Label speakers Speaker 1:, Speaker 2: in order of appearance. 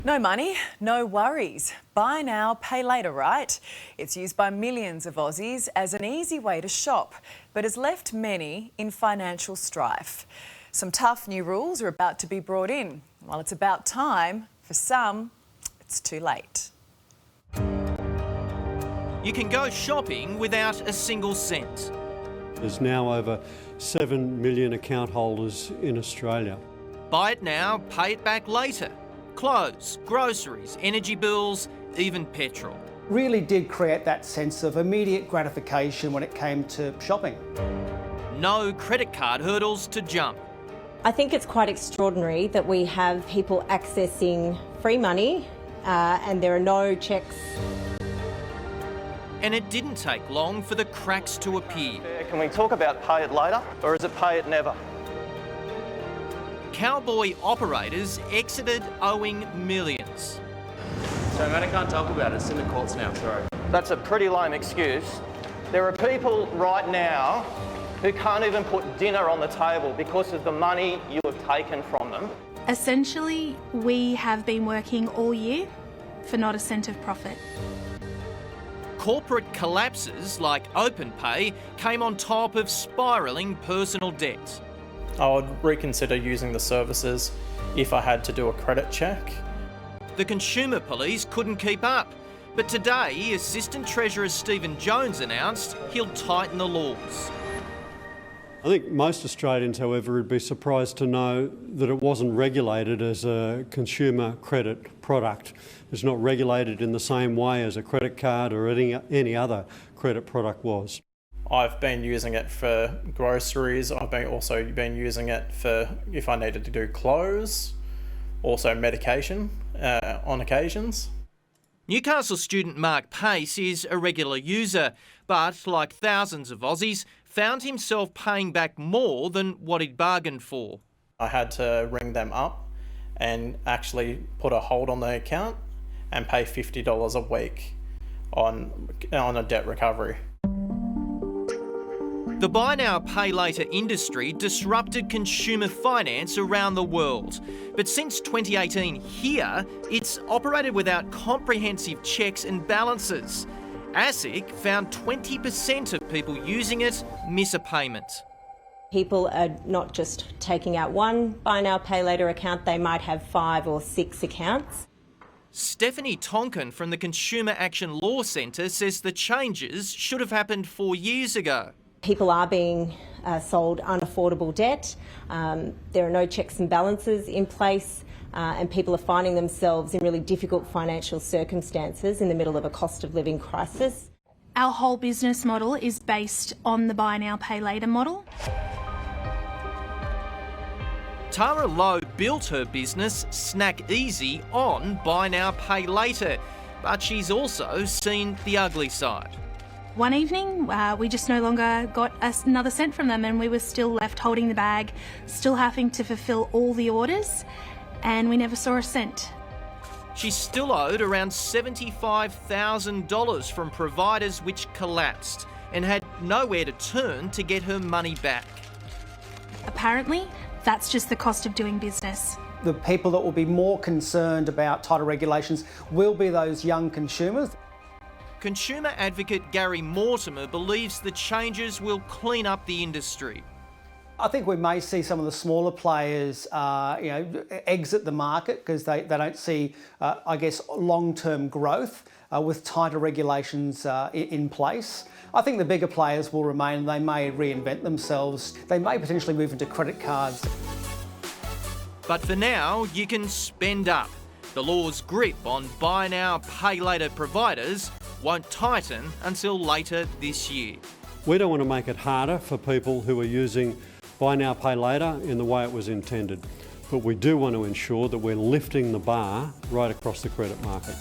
Speaker 1: No money, no worries. Buy now, pay later, right? It's used by millions of Aussies as an easy way to shop, but has left many in financial strife. Some tough new rules are about to be brought in. While it's about time, for some, it's too late.
Speaker 2: You can go shopping without a single cent.
Speaker 3: There's now over 7 million account holders in Australia.
Speaker 2: Buy it now, pay it back later. Clothes, groceries, energy bills, even petrol.
Speaker 4: Really did create that sense of immediate gratification when it came to shopping.
Speaker 2: No credit card hurdles to jump.
Speaker 5: I think it's quite extraordinary that we have people accessing free money and there are no checks.
Speaker 2: And it didn't take long for the cracks to appear.
Speaker 6: Can we talk about pay it later, or is it pay it never?
Speaker 2: Cowboy operators exited owing millions.
Speaker 7: So mate, I can't talk about it. It's in the courts now, sorry.
Speaker 6: That's a pretty lame excuse. There are people right now who can't even put dinner on the table because of the money you have taken from them.
Speaker 8: Essentially, we have been working all year for not a cent of profit.
Speaker 2: Corporate collapses like OpenPay came on top of spiralling personal debt.
Speaker 9: I would reconsider using the services if I had to do a credit check.
Speaker 2: The consumer police couldn't keep up, but today Assistant Treasurer Stephen Jones announced he'll tighten the laws.
Speaker 3: I think most Australians, however, would be surprised to know that it wasn't regulated as a consumer credit product. It's not regulated in the same way as a credit card or any other credit product was.
Speaker 9: I've been using it for groceries. I've also been using it for if I needed to do clothes, also medication on occasions.
Speaker 2: Newcastle student Mark Pace is a regular user, but like thousands of Aussies, found himself paying back more than what he'd bargained for.
Speaker 9: I had to ring them up and actually put a hold on the account and pay $50 a week on a debt recovery.
Speaker 2: The buy now, pay later industry disrupted consumer finance around the world. But since 2018 here, it's operated without comprehensive checks and balances. ASIC found 20% of people using it miss a payment.
Speaker 5: People are not just taking out one buy now, pay later account, they might have 5 or 6 accounts.
Speaker 2: Stephanie Tonkin from the Consumer Action Law Centre says the changes should have happened 4 years ago.
Speaker 5: People are being sold unaffordable debt, there are no checks and balances in place, and people are finding themselves in really difficult financial circumstances in the middle of a cost of living crisis.
Speaker 8: Our whole business model is based on the buy now, pay later model.
Speaker 2: Tara Lowe built her business Snack Easy on buy now, pay later, but she's also seen the ugly side.
Speaker 8: One evening, we just no longer got another cent from them and we were still left holding the bag, still having to fulfil all the orders, and we never saw a cent.
Speaker 2: She still owed around $75,000 from providers which collapsed and had nowhere to turn to get her money back.
Speaker 8: Apparently, that's just the cost of doing business.
Speaker 4: The people that will be more concerned about tighter regulations will be those young consumers.
Speaker 2: Consumer advocate Gary Mortimer believes the changes will clean up the industry.
Speaker 4: I think we may see some of the smaller players exit the market because they don't see, long-term growth with tighter regulations in place. I think the bigger players will remain. They may reinvent themselves. They may potentially move into credit cards.
Speaker 2: But for now, you can spend up. The law's grip on buy now, pay later providers won't tighten until later this year.
Speaker 3: We don't want to make it harder for people who are using buy now, pay later in the way it was intended, but we do want to ensure that we're lifting the bar right across the credit market.